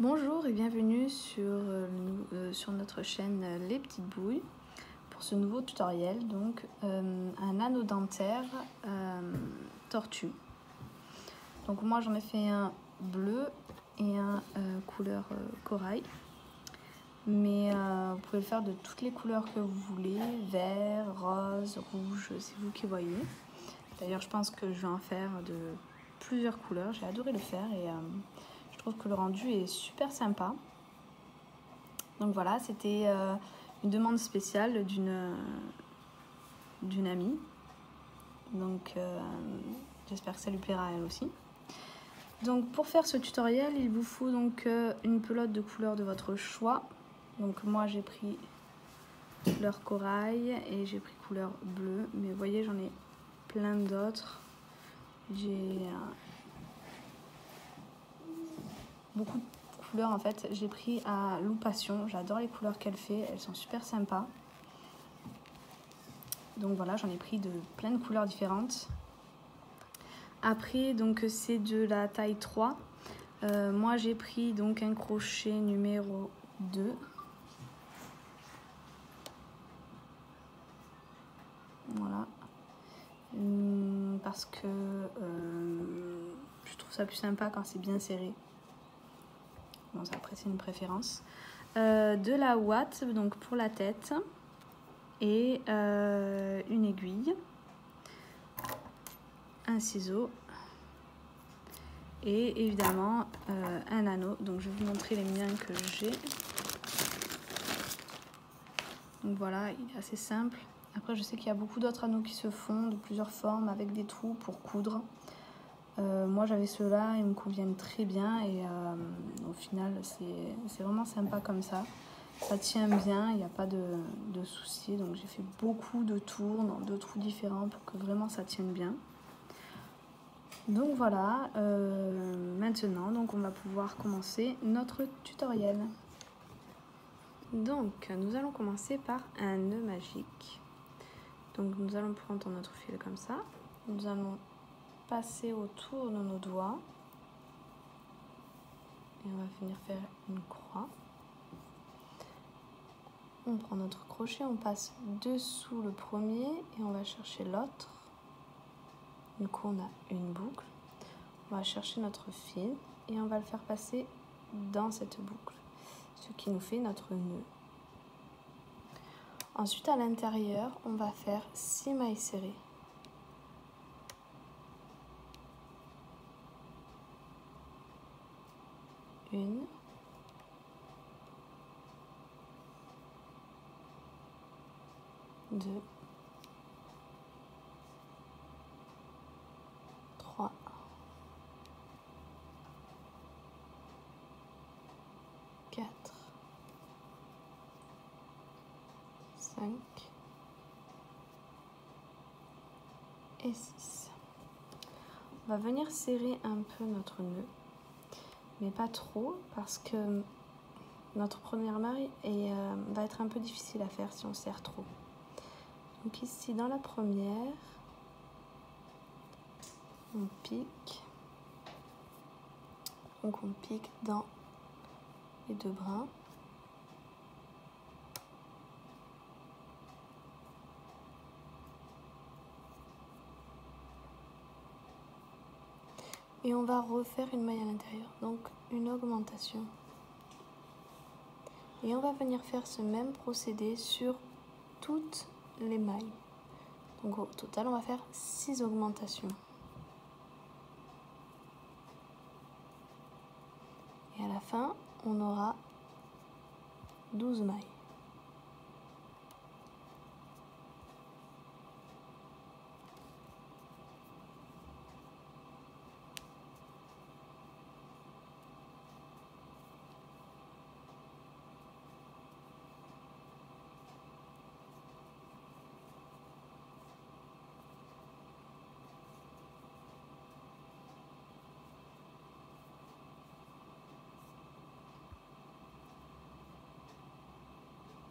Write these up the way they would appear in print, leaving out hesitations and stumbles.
Bonjour et bienvenue sur notre chaîne Les Petites Bouilles pour ce nouveau tutoriel, donc un anneau dentaire tortue. Donc moi j'en ai fait un bleu et un couleur corail, mais vous pouvez le faire de toutes les couleurs que vous voulez, vert, rose, rouge, c'est vous qui voyez. D'ailleurs je pense que je vais en faire de plusieurs couleurs, j'ai adoré le faire et je trouve que le rendu est super sympa. Donc voilà, c'était une demande spéciale d'une amie. Donc j'espère que ça lui plaira à elle aussi. Donc pour faire ce tutoriel, il vous faut donc une pelote de couleur de votre choix. Donc moi j'ai pris couleur corail et j'ai pris couleur bleue. Mais vous voyez, j'en ai plein d'autres. J'ai beaucoup de couleurs en fait. J'ai pris à Lou Passion. J'adore les couleurs qu'elle fait, elles sont super sympas. Donc voilà, j'en ai pris de plein de couleurs différentes. Après, donc c'est de la taille 3. Moi j'ai pris donc un crochet numéro 2. Voilà. Parce que je trouve ça plus sympa quand c'est bien serré. Bon, ça, après c'est une préférence. De la ouate, donc pour la tête. Et une aiguille. Un ciseau. Et évidemment un anneau. Donc je vais vous montrer les miens que j'ai. Donc voilà, il est assez simple. Après je sais qu'il y a beaucoup d'autres anneaux qui se font de plusieurs formes avec des trous pour coudre. Moi j'avais ceux-là, ils me conviennent très bien et au final c'est vraiment sympa comme ça. Ça tient bien, il n'y a pas de soucis. Donc j'ai fait beaucoup de tours dans deux trous différents pour que vraiment ça tienne bien. Donc voilà, maintenant donc on va pouvoir commencer notre tutoriel. Donc nous allons commencer par un nœud magique. Donc nous allons prendre notre fil comme ça. Nous allons passer autour de nos doigts. Et on va venir faire une croix. On prend notre crochet, on passe dessous le premier et on va chercher l'autre. Du coup on a une boucle. On va chercher notre fil et on va le faire passer dans cette boucle. Ce qui nous fait notre nœud. Ensuite à l'intérieur, on va faire 6 mailles serrées. Une. Deux. 3. 4. 5. Et 6. On va venir serrer un peu notre nœud, mais pas trop parce que notre première maille va être un peu difficile à faire si on serre trop. Donc ici dans la première, on pique. Donc on pique dans les deux brins. Et on va refaire une maille à l'intérieur, donc une augmentation. Et on va venir faire ce même procédé sur toutes les mailles. Donc au total, on va faire 6 augmentations. Et à la fin, on aura 12 mailles.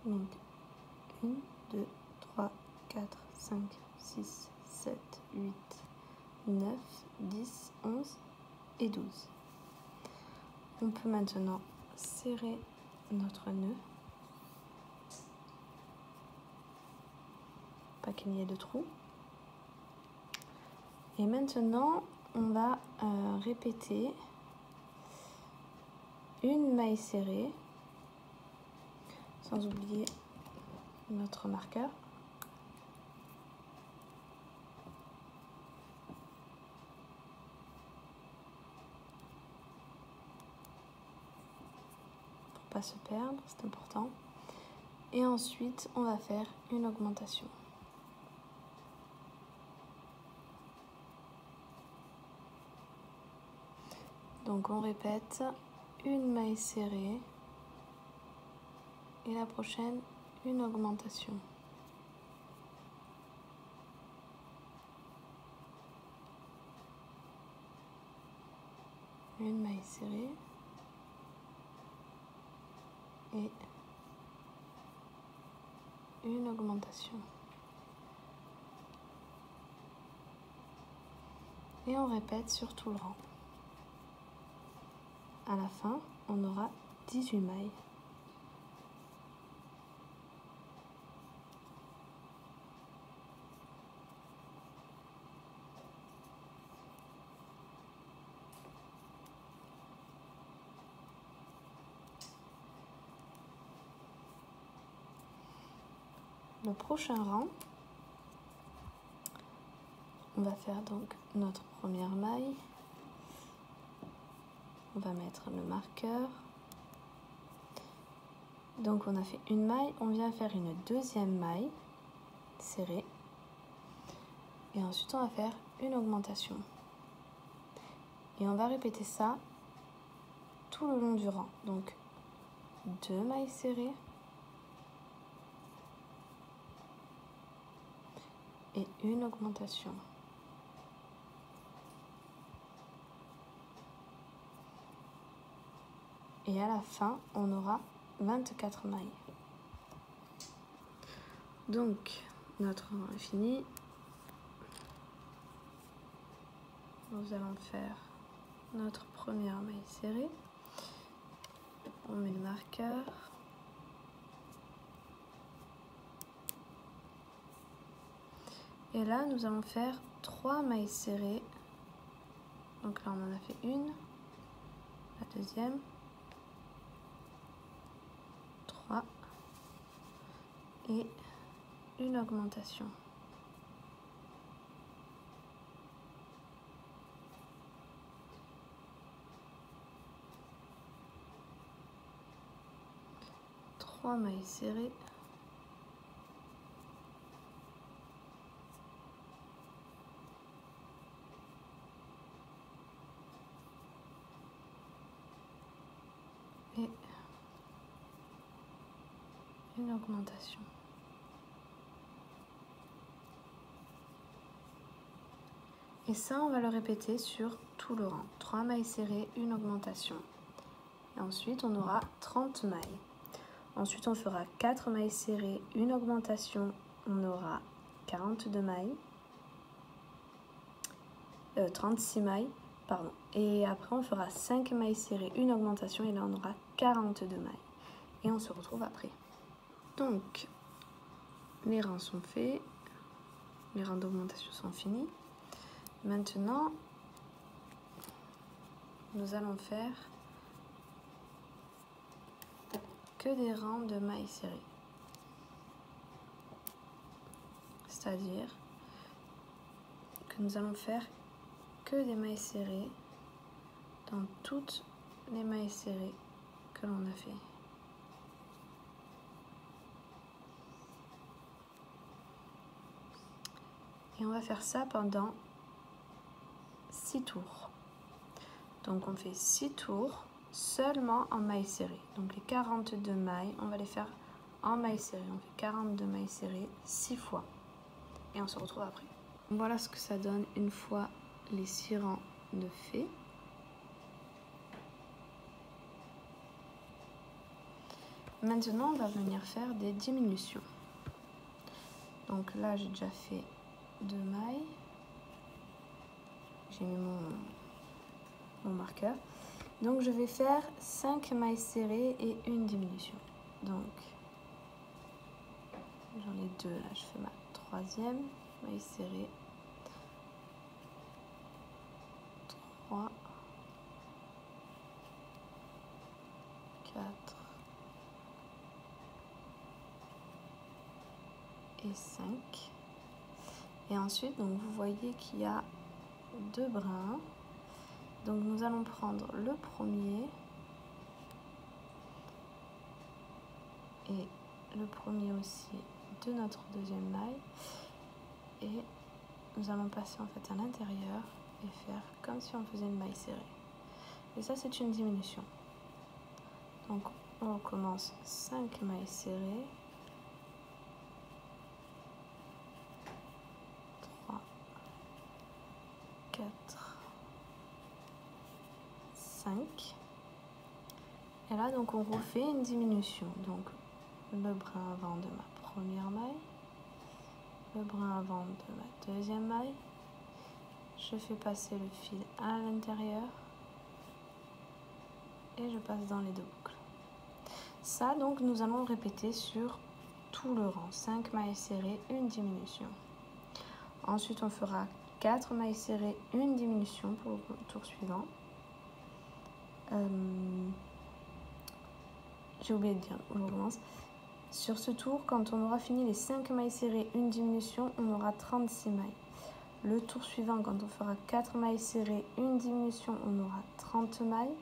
Donc 1, 2, 3, 4, 5, 6, 7, 8, 9, 10, 11 et 12. On peut maintenant serrer notre nœud, pas qu'il y ait de trous. Et maintenant, on va répéter une maille serrée, sans oublier notre marqueur. Pour pas se perdre, c'est important. Et ensuite, on va faire une augmentation. Donc on répète une maille serrée et la prochaine une augmentation. Une maille serrée et une augmentation. Et on répète sur tout le rang. À la fin, on aura 18 mailles. Le prochain rang, on va faire donc notre première maille. On va mettre le marqueur. Donc on a fait une maille, on vient faire une deuxième maille serrée. Et ensuite on va faire une augmentation. Et on va répéter ça tout le long du rang. Donc 2 mailles serrées. Et une augmentation. Et à la fin, on aura 24 mailles. Donc, notre rang est fini. Nous allons faire notre première maille serrée. On met le marqueur. Et là, nous allons faire 3 mailles serrées. Donc là, on en a fait une, la deuxième, 3 et une augmentation. Trois mailles serrées. Et une augmentation. Et ça, on va le répéter sur tout le rang. 3 mailles serrées, une augmentation. Et ensuite, on aura 30 mailles. Ensuite, on fera 4 mailles serrées, une augmentation. On aura 42 mailles. 36 mailles, pardon. Et après, on fera 5 mailles serrées, une augmentation. Et là, on aura 42 mailles. Et on se retrouve après. Donc, les rangs sont faits. Les rangs d'augmentation sont finis. Maintenant, nous allons faire que des rangs de mailles serrées. C'est-à-dire que nous allons faire que des mailles serrées dans toutes les mailles serrées que l'on a fait. Et on va faire ça pendant 6 tours. Donc on fait 6 tours seulement en mailles serrées. Donc les 42 mailles, on va les faire en mailles serrées. On fait 42 mailles serrées 6 fois. Et on se retrouve après. Voilà ce que ça donne une fois les 6 rangs de faits. Maintenant, on va venir faire des diminutions. Donc là, j'ai déjà fait 2 mailles. J'ai mis mon marqueur. Donc je vais faire 5 mailles serrées et une diminution. Donc j'en ai 2 là, je fais ma troisième maille serrée. 3, 4 et 5. Et ensuite, donc vous voyez qu'il y a 2 brins. Donc nous allons prendre le premier et le premier aussi de notre deuxième maille et nous allons passer en fait à l'intérieur et faire comme si on faisait une maille serrée. Et ça c'est une diminution. Donc on recommence 5 mailles serrées. 3, 4, 5. Et là donc on refait une diminution. Donc le brin avant de ma première maille, le brin avant de ma deuxième maille, je fais passer le fil à l'intérieur et je passe dans les deux boucles. Ça donc nous allons répéter sur tout le rang, 5 mailles serrées, une diminution. Ensuite on fera 4 mailles serrées, une diminution pour le tour suivant. J'ai oublié de dire, on recommence. Sur ce tour, quand on aura fini les 5 mailles serrées, une diminution, on aura 36 mailles. Le tour suivant, quand on fera 4 mailles serrées, une diminution, on aura 30 mailles.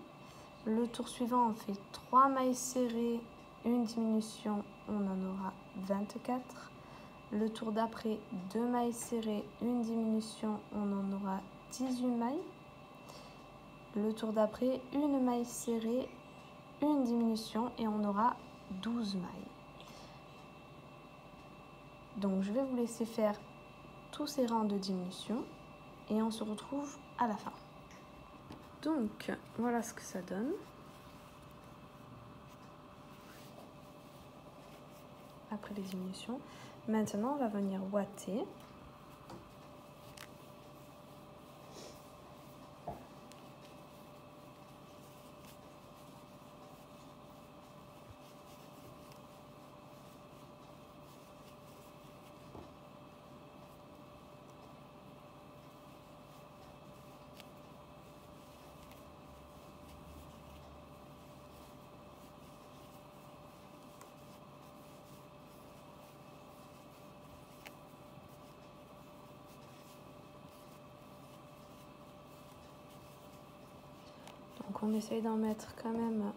Le tour suivant, on fait 3 mailles serrées, une diminution, on en aura 24. Le tour d'après, 2 mailles serrées, une diminution, on en aura 18 mailles. Le tour d'après, une maille serrée, une diminution et on aura 12 mailles. Donc je vais vous laisser faire tous ces rangs de diminution et on se retrouve à la fin. Donc voilà ce que ça donne. Après les diminutions. Maintenant on va venir ouater. Donc on essaye d'en mettre quand même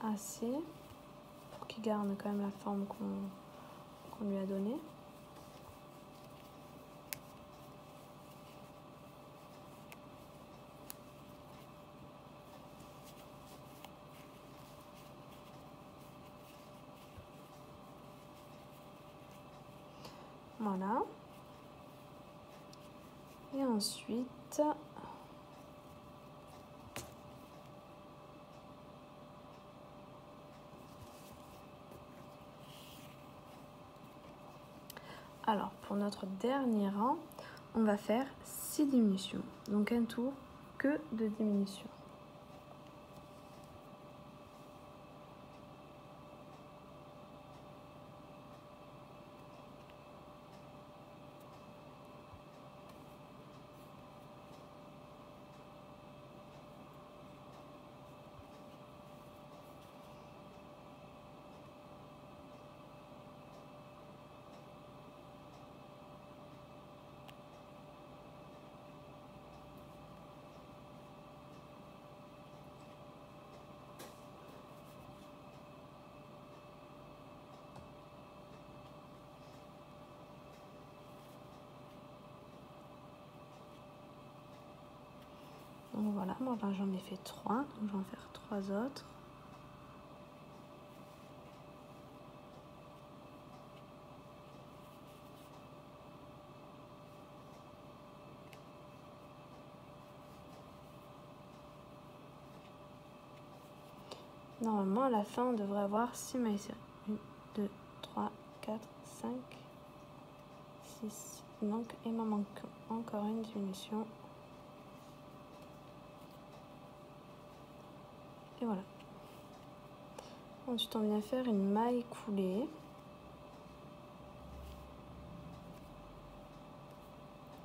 assez pour qu'il garde quand même la forme qu'on lui a donnée. Voilà. Et ensuite, alors pour notre dernier rang, on va faire 6 diminutions. Donc un tour que de diminutions. Donc voilà, moi j'en ai fait 3, donc je vais en faire 3 autres. Normalement à la fin on devrait avoir 6 mailles serrées. 1, 2, 3, 4, 5, 6. Donc il m'en manque encore une diminution. Et voilà. Ensuite, on vient faire une maille coulée.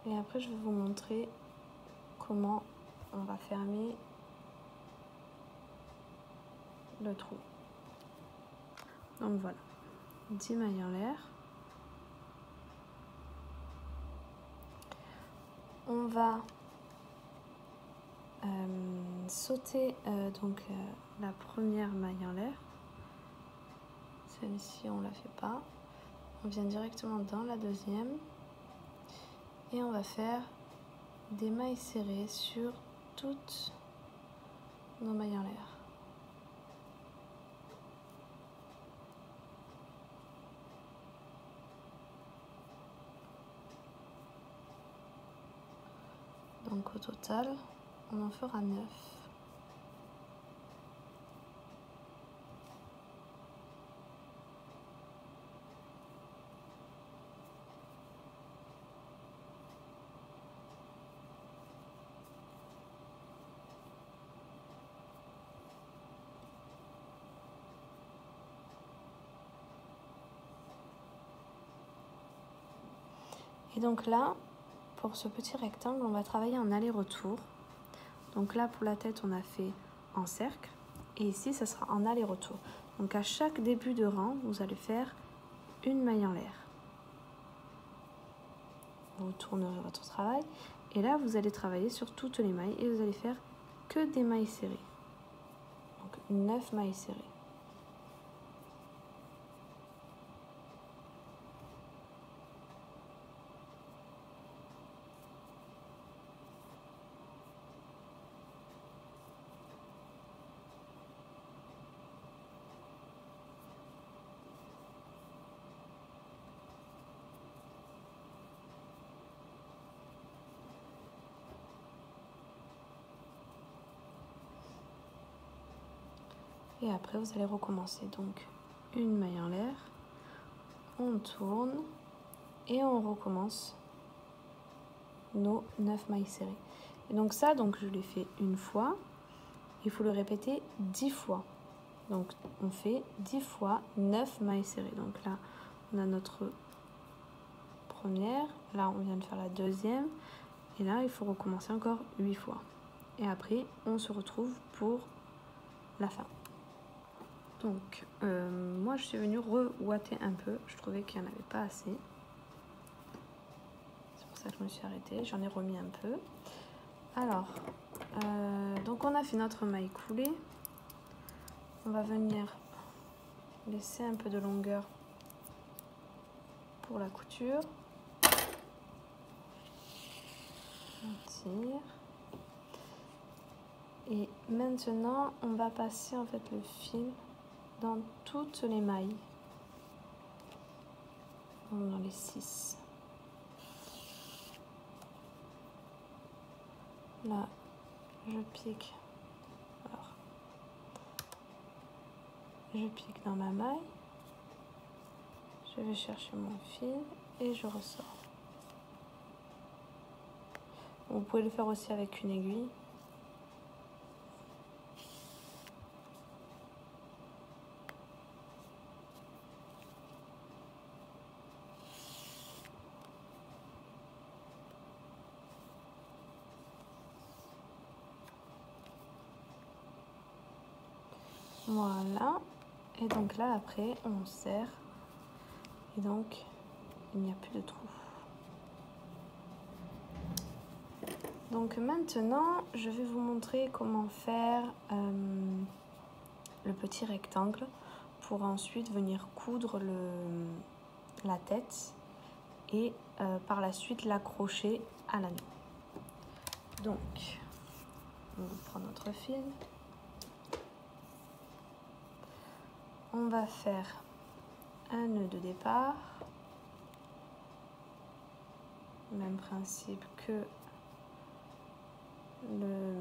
Et après, je vais vous montrer comment on va fermer le trou. Donc voilà, 10 mailles en l'air. On va sauter la première maille en l'air. Celle-ci, on ne la fait pas. On vient directement dans la deuxième. Et on va faire des mailles serrées sur toutes nos mailles en l'air. Donc au total, on en fera 9. Et donc là, pour ce petit rectangle, on va travailler en aller-retour. Donc là, pour la tête, on a fait en cercle. Et ici, ça sera en aller-retour. Donc à chaque début de rang, vous allez faire une maille en l'air. Vous tournerez votre travail. Et là, vous allez travailler sur toutes les mailles et vous allez faire que des mailles serrées. Donc 9 mailles serrées. Et après, vous allez recommencer. Donc, une maille en l'air, on tourne et on recommence nos 9 mailles serrées. Et donc ça, je l'ai fait une fois. Il faut le répéter 10 fois. Donc, on fait 10 fois 9 mailles serrées. Donc là, on a notre première. Là, on vient de faire la deuxième. Et là, il faut recommencer encore 8 fois. Et après, on se retrouve pour la fin. Donc, moi, je suis venue re-ouater un peu. Je trouvais qu'il n'y en avait pas assez. C'est pour ça que je me suis arrêtée. J'en ai remis un peu. Alors, donc on a fait notre maille coulée. On va venir laisser un peu de longueur pour la couture. On tire. Et maintenant, on va passer en fait le fil dans toutes les mailles. Dans les 6. Là, je pique. Alors, je pique dans ma maille. Je vais chercher mon fil et je ressors. Vous pouvez le faire aussi avec une aiguille. Voilà. Et donc là, après, on serre. Et donc, il n'y a plus de trou. Donc maintenant, je vais vous montrer comment faire le petit rectangle pour ensuite venir coudre la tête et par la suite l'accrocher à l'anneau. Donc, on va prendre notre fil. On va faire un nœud de départ. Même principe que le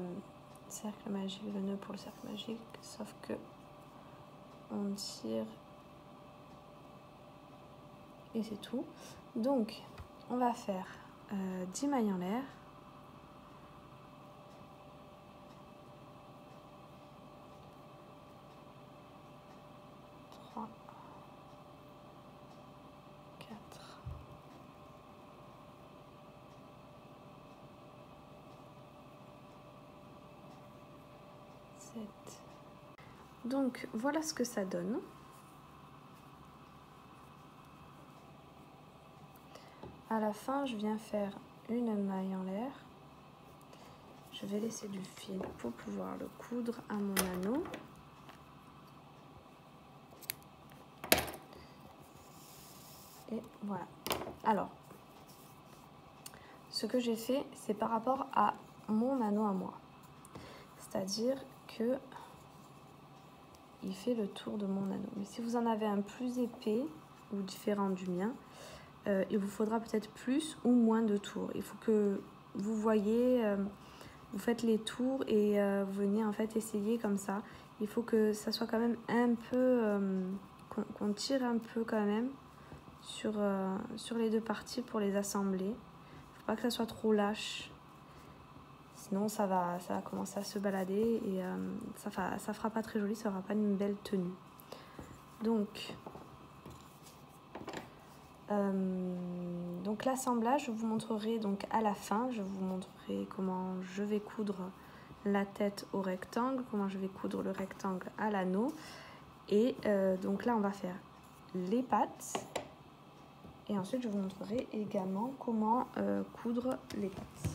cercle magique, le nœud pour le cercle magique, sauf que on tire et c'est tout. Donc, on va faire 10 mailles en l'air. 7. Donc voilà ce que ça donne. À la fin, je viens faire une maille en l'air. Je vais laisser du fil pour pouvoir le coudre à mon anneau. Et voilà. Alors, ce que j'ai fait, c'est par rapport à mon anneau à moi. C'est-à-dire que il fait le tour de mon anneau. Mais si vous en avez un plus épais ou différent du mien, il vous faudra peut-être plus ou moins de tours. Il faut que vous voyez, vous faites les tours et vous venez en fait essayer comme ça. Il faut que ça soit quand même un peu, qu'on tire un peu quand même sur les deux parties pour les assembler. Il ne faut pas que ça soit trop lâche. Sinon ça va commencer à se balader et ça fera pas très joli, ça fera pas une belle tenue. Donc l'assemblage, je vous montrerai donc à la fin. Je vous montrerai comment je vais coudre la tête au rectangle, comment je vais coudre le rectangle à l'anneau. Et donc là on va faire les pattes. Et ensuite je vous montrerai également comment coudre les pattes.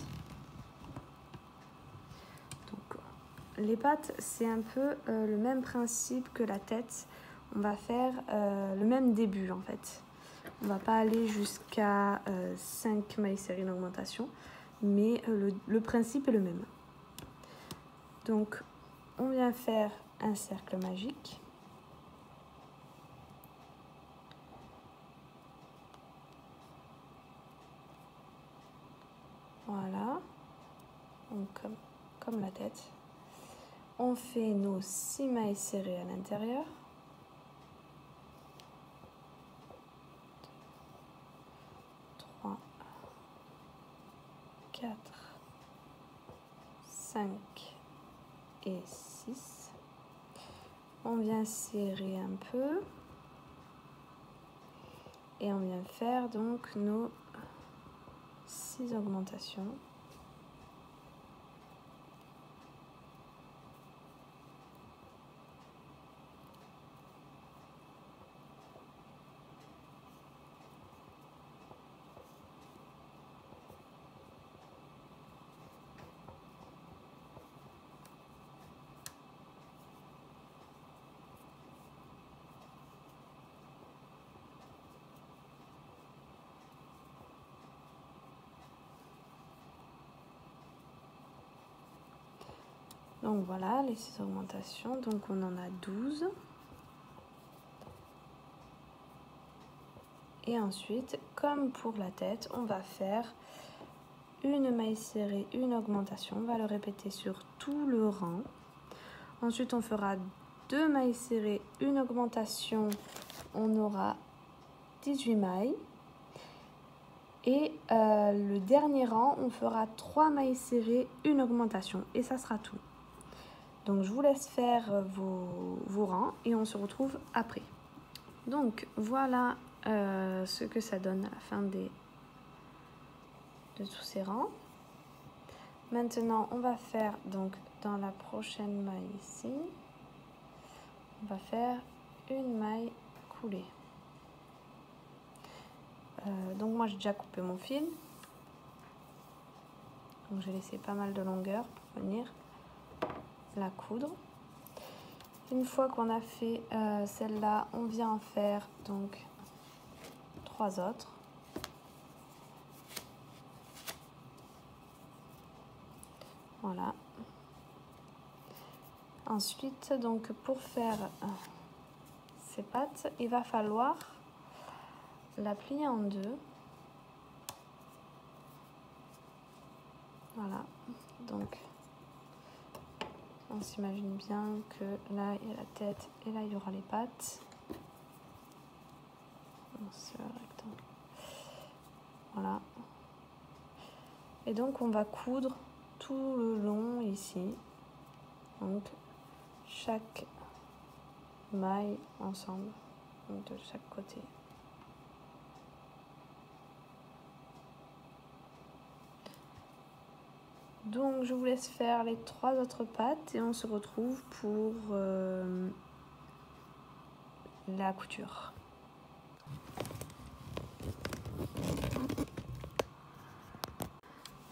Donc les pattes, c'est un peu le même principe que la tête. On va faire le même début en fait. On ne va pas aller jusqu'à 5 mailles serrées en augmentation, mais le principe est le même. Donc, on vient faire un cercle magique. Voilà, donc comme la tête. On fait nos 6 mailles serrées à l'intérieur. 4, 5 et 6. On vient serrer un peu et on vient faire donc nos 6 augmentations. Donc voilà les 6 augmentations, donc on en a 12. Et ensuite, comme pour la tête, on va faire une maille serrée, une augmentation. On va le répéter sur tout le rang. Ensuite, on fera 2 mailles serrées, une augmentation. On aura 18 mailles. Et le dernier rang, on fera 3 mailles serrées, une augmentation. Et ça sera tout. Donc, je vous laisse faire vos rangs et on se retrouve après. Donc, voilà ce que ça donne à la fin de tous ces rangs. Maintenant, on va faire donc dans la prochaine maille ici, on va faire une maille coulée. Donc moi j'ai déjà coupé mon fil, donc j'ai laissé pas mal de longueur pour venir la coudre. Une fois qu'on a fait celle-là, on vient en faire donc 3 autres. Voilà. Ensuite, donc pour faire ces pattes, il va falloir la plier en deux. Voilà. Donc, on s'imagine bien que là, il y a la tête et là, il y aura les pattes. Voilà. Et donc, on va coudre tout le long ici. Donc, chaque maille ensemble, donc de chaque côté. Donc je vous laisse faire les 3 autres pattes et on se retrouve pour la couture.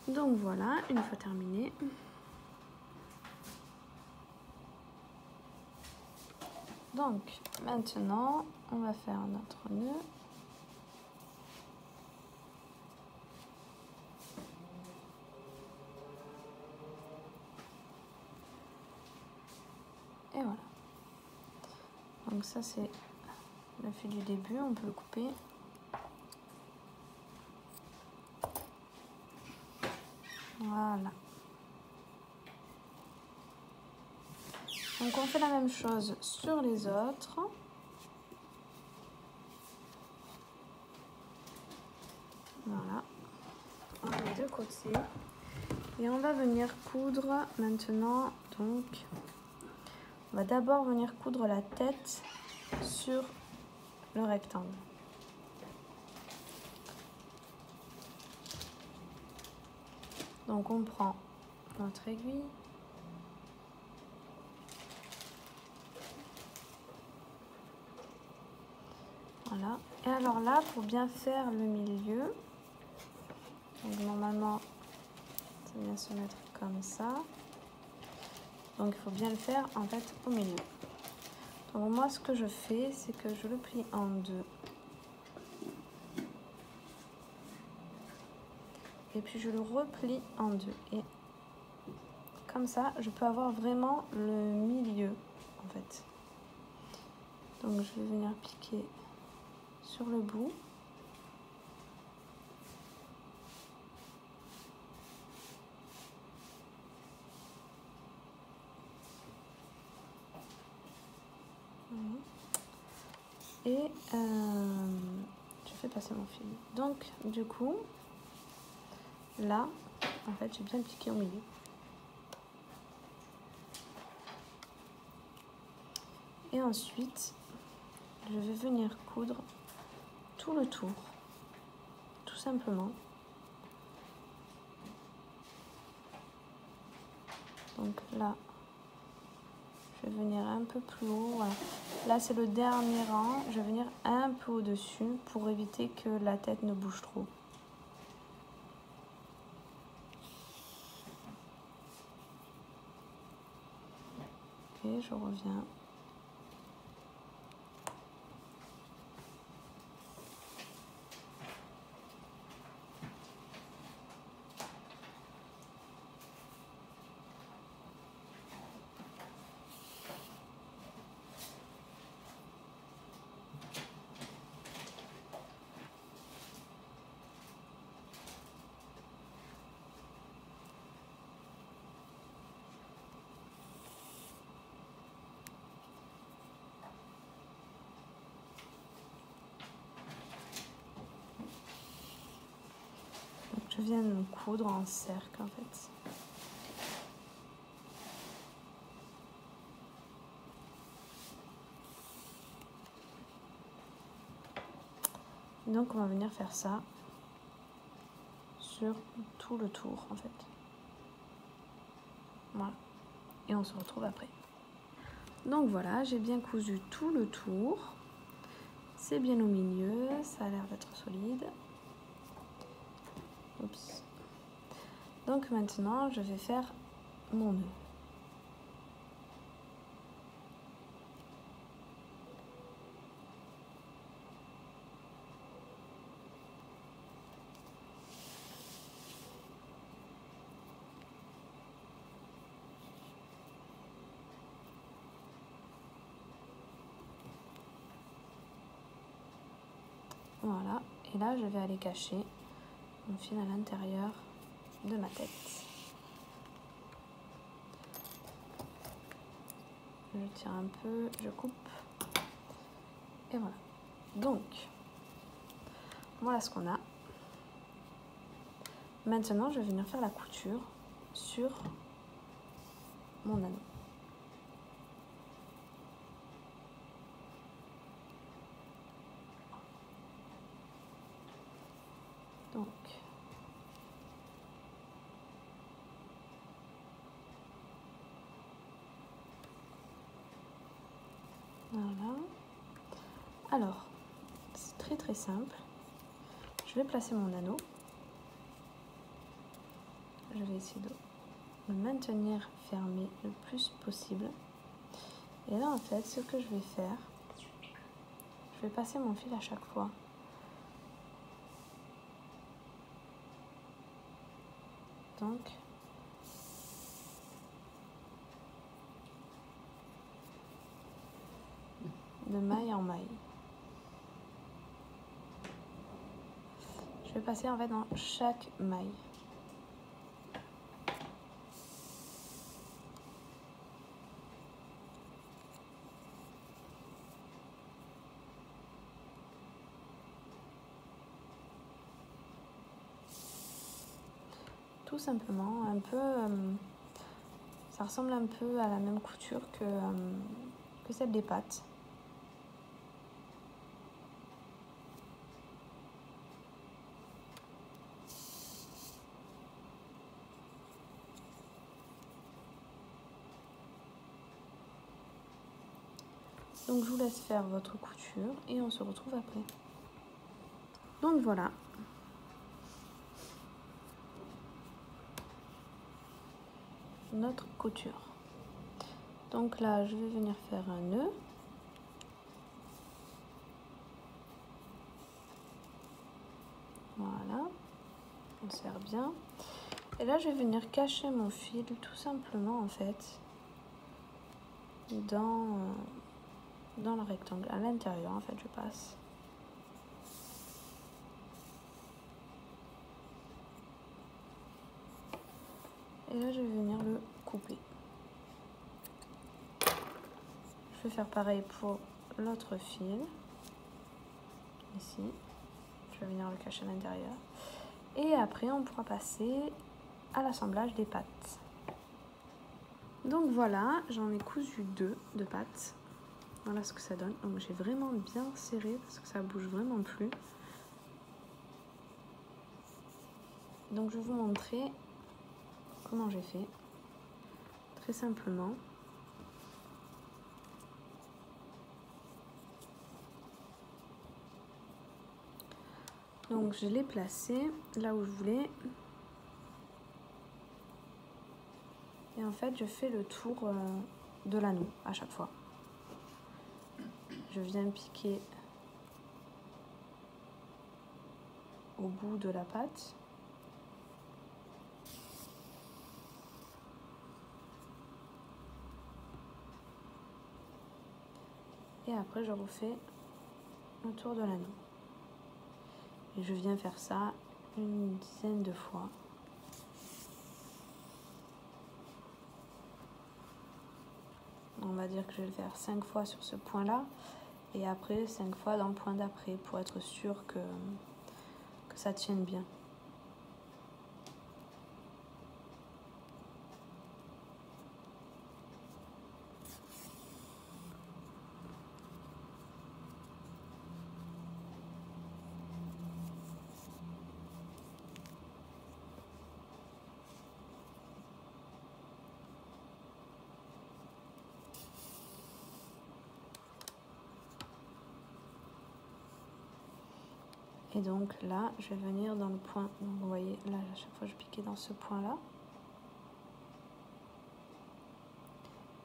Donc voilà, une fois terminé. Donc maintenant on va faire notre nœud. Et voilà. Donc ça c'est le fil du début, on peut le couper. Voilà. Donc on fait la même chose sur les autres. Voilà. On met de côté. Et on va venir coudre maintenant. Donc on va d'abord venir coudre la tête sur le rectangle. Donc on prend notre aiguille. Voilà. Et alors là, pour bien faire le milieu, donc normalement, ça vient se mettre comme ça. Donc il faut bien le faire en fait au milieu. Donc moi, ce que je fais, c'est que je le plie en deux. Et puis je le replie en deux. Et comme ça, je peux avoir vraiment le milieu en fait. Donc je vais venir piquer sur le bout. Et je fais passer mon fil. Donc du coup, là, en fait, j'ai bien piqué au milieu. Et ensuite, je vais venir coudre tout le tour, tout simplement. Donc là, je vais venir un peu plus haut. Voilà. Là, c'est le dernier rang. Je vais venir un peu au-dessus pour éviter que la tête ne bouge trop. Et je reviens. Je viens de me coudre en cercle en fait. Donc on va venir faire ça sur tout le tour en fait. Voilà. Et on se retrouve après. Donc voilà, j'ai bien cousu tout le tour. C'est bien au milieu, ça a l'air d'être solide. Oups. Donc maintenant, je vais faire mon nœud. Voilà, et là je vais aller cacher mon fil à l'intérieur de ma tête. Je tire un peu, je coupe, et voilà. Donc, voilà ce qu'on a. Maintenant, je vais venir faire la couture sur mon anneau. Donc, Voilà. Alors, c'est très très simple. Je vais placer mon anneau. Je vais essayer de le maintenir fermé le plus possible. Et là, en fait, ce que je vais faire, je vais passer mon fil à chaque fois. Donc, de maille en maille. Je vais passer en fait dans chaque maille. Tout simplement, un peu, ça ressemble un peu à la même couture que celle des pattes. Donc je vous laisse faire votre couture et on se retrouve après. Donc voilà. Notre couture. Donc là, je vais venir faire un nœud. Voilà. On serre bien. Et là, je vais venir cacher mon fil tout simplement en fait dans le rectangle. À l'intérieur en fait, je passe. Et là, je vais venir le couper. Je vais faire pareil pour l'autre fil. Ici. Je vais venir le cacher à l'intérieur. Et après, on pourra passer à l'assemblage des pattes. Donc voilà, j'en ai cousu 2 de pattes. Voilà ce que ça donne. Donc j'ai vraiment bien serré parce que ça bouge vraiment plus. Donc je vais vous montrer comment j'ai fait. Très simplement. Donc je l'ai placé là où je voulais. Et en fait, je fais le tour de l'anneau à chaque fois. Je viens piquer au bout de la patte. Et après, je refais le tour de l'anneau. Et je viens faire ça une dizaine de fois. On va dire que je vais le faire 5 fois sur ce point-là. Et après, 5 fois dans le point d'après pour être sûr que ça tienne bien. Et donc là, je vais venir dans le point. Donc vous voyez, là, à chaque fois, je piquais dans ce point-là.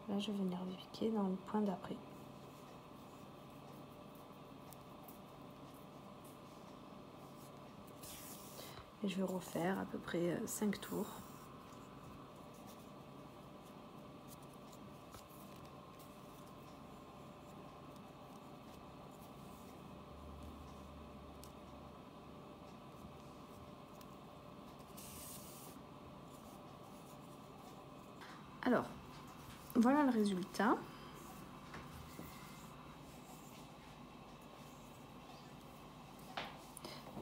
Là, je vais venir piquer dans le point d'après. Et je vais refaire à peu près 5 tours. Alors, voilà le résultat.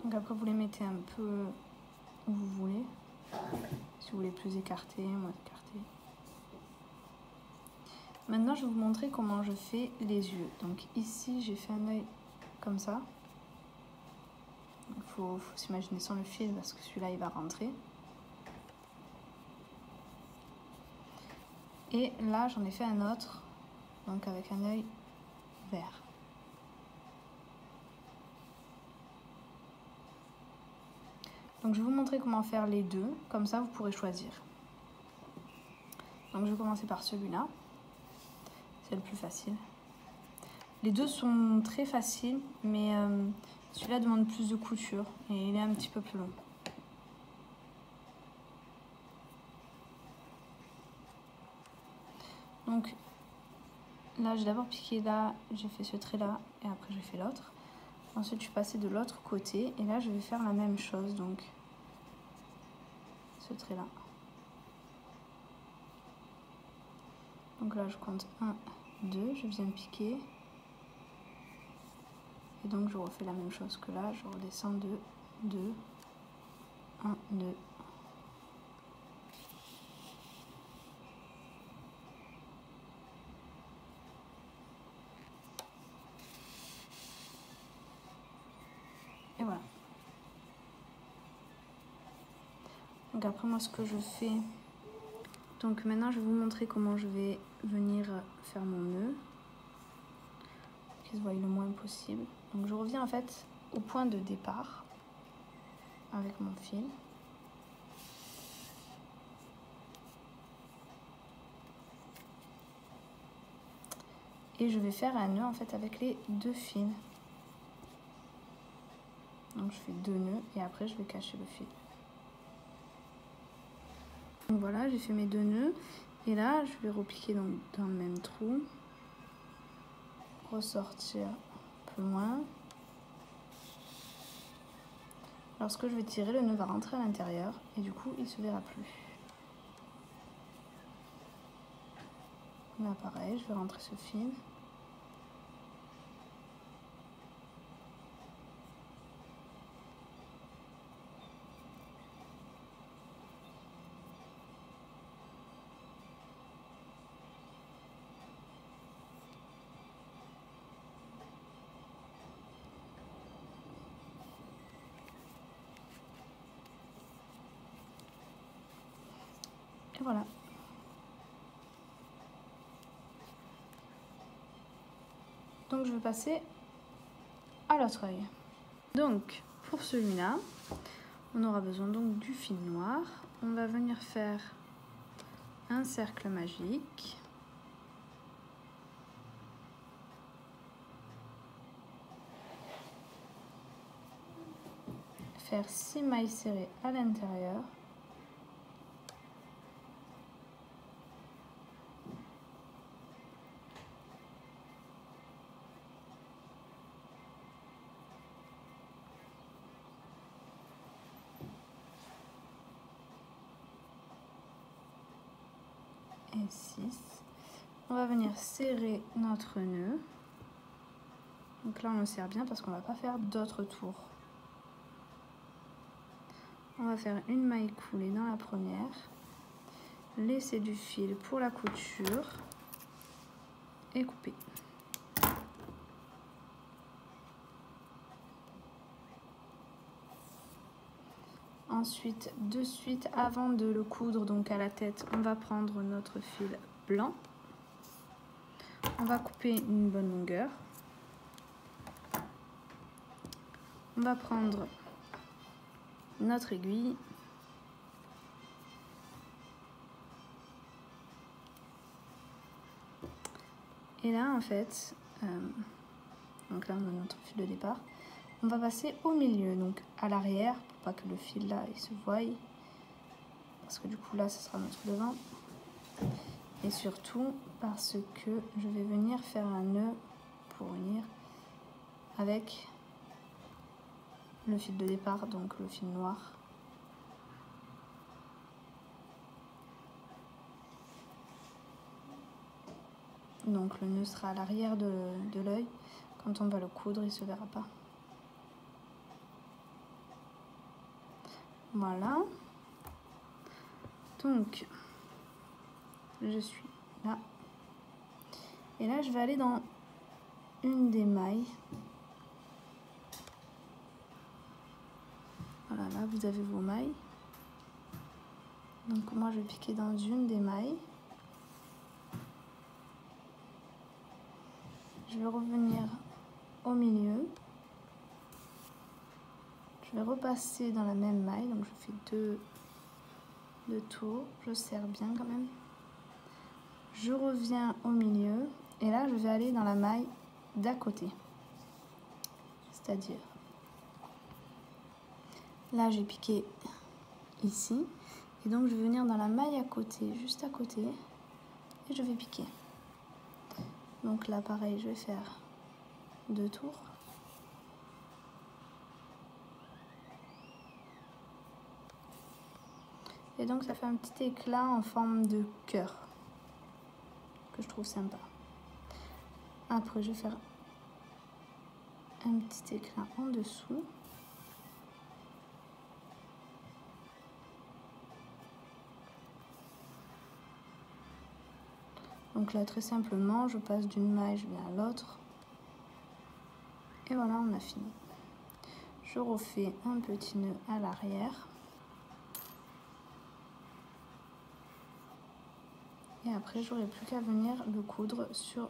Donc après, vous les mettez un peu où vous voulez. Si vous voulez plus écarter, moins écarter. Maintenant, je vais vous montrer comment je fais les yeux. Donc ici, j'ai fait un œil comme ça. Il faut s'imaginer sans le fil parce que celui-là, il va rentrer. Et là, j'en ai fait un autre, donc avec un œil vert. Donc je vais vous montrer comment faire les deux, comme ça vous pourrez choisir. Donc je vais commencer par celui-là, c'est le plus facile. Les deux sont très faciles, mais celui-là demande plus de couture et il est un petit peu plus long. Donc là j'ai d'abord piqué là, j'ai fait ce trait là et après j'ai fait l'autre. Ensuite je suis passée de l'autre côté et là je vais faire la même chose, donc ce trait là. Donc là je compte 1, 2, je viens piquer. Et donc je refais la même chose que là, je redescends de 2, 1, 2. Et voilà. Donc après moi ce que je fais, donc maintenant je vais vous montrer comment je vais venir faire mon nœud, qu'il se voie le moins possible. Donc je reviens en fait au point de départ avec mon fil. Et je vais faire un nœud en fait avec les deux fils. Donc je fais 2 nœuds et après je vais cacher le fil. Donc voilà, j'ai fait mes 2 nœuds et là je vais repliquer dans le même trou, ressortir plus loin. Lorsque je vais tirer, le nœud va rentrer à l'intérieur et du coup il se verra plus. Là pareil, je vais rentrer ce fil. Et voilà. Donc je vais passer à l'autre œil. Donc pour celui-là, on aura besoin donc du fil noir. On va venir faire un cercle magique. Faire 6 mailles serrées à l'intérieur. Et 6. On va venir serrer notre nœud. Donc là on le serre bien parce qu'on ne va pas faire d'autres tours. On va faire une maille coulée dans la première, laisser du fil pour la couture et couper. Ensuite, de suite, avant de le coudre donc à la tête, on va prendre notre fil blanc. On va couper une bonne longueur. On va prendre notre aiguille. Et là, en fait, donc là, on a notre fil de départ. On va passer au milieu, donc à l'arrière, pour pas que le fil là il se voie. Parce que du coup, là, ce sera notre devant. Et surtout, parce que je vais venir faire un nœud pour venir avec le fil de départ, donc le fil noir. Donc le nœud sera à l'arrière de l'œil. Quand on va le coudre, il ne se verra pas. Voilà. Donc, je suis là. Et là, je vais aller dans une des mailles. Voilà, là, vous avez vos mailles. Donc, moi, je vais piquer dans une des mailles. je vais revenir au milieu. Je vais repasser dans la même maille, donc je fais deux tours, je serre bien quand même. Je reviens au milieu et là je vais aller dans la maille d'à côté. C'est-à-dire, là j'ai piqué ici et donc je vais venir dans la maille à côté, juste à côté, et je vais piquer. Donc là pareil, je vais faire 2 tours. Et donc ça fait un petit éclat en forme de cœur que je trouve sympa. Après je vais faire un petit éclat en dessous. Donc là très simplement je passe d'une maille, je viens à l'autre. Et voilà, on a fini. Je refais un petit nœud à l'arrière. Et après, j'aurai plus qu'à venir le coudre sur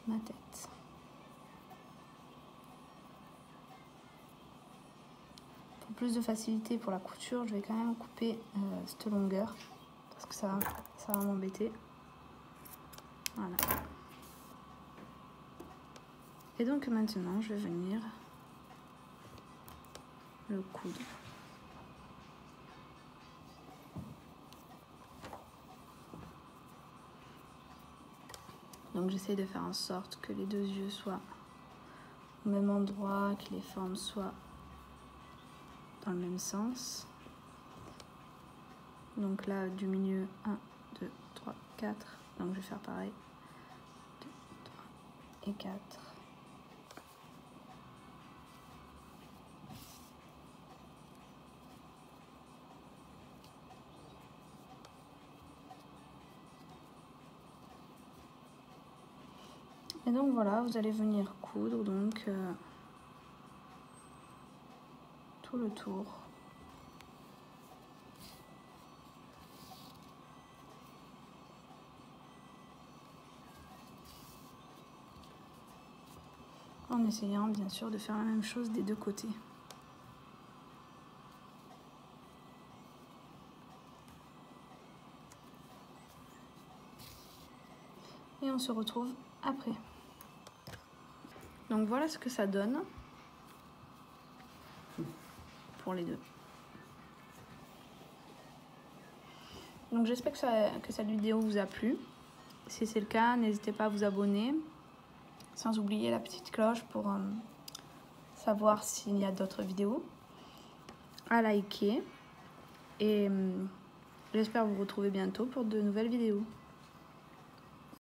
ma tête. Pour plus de facilité pour la couture, je vais quand même couper cette longueur parce que ça va m'embêter. Voilà. Et donc maintenant, je vais venir le coudre. Donc j'essaie de faire en sorte que les 2 yeux soient au même endroit, que les formes soient dans le même sens. Donc là du milieu 1, 2, 3, 4. Donc je vais faire pareil. 2, 3 et 4. Et donc voilà, vous allez venir coudre donc tout le tour. En essayant bien sûr de faire la même chose des 2 côtés. Et on se retrouve après. Donc voilà ce que ça donne pour les 2. Donc j'espère que cette vidéo vous a plu. Si c'est le cas, n'hésitez pas à vous abonner. Sans oublier la petite cloche pour savoir s'il y a d'autres vidéos. À liker. Et j'espère vous retrouver bientôt pour de nouvelles vidéos.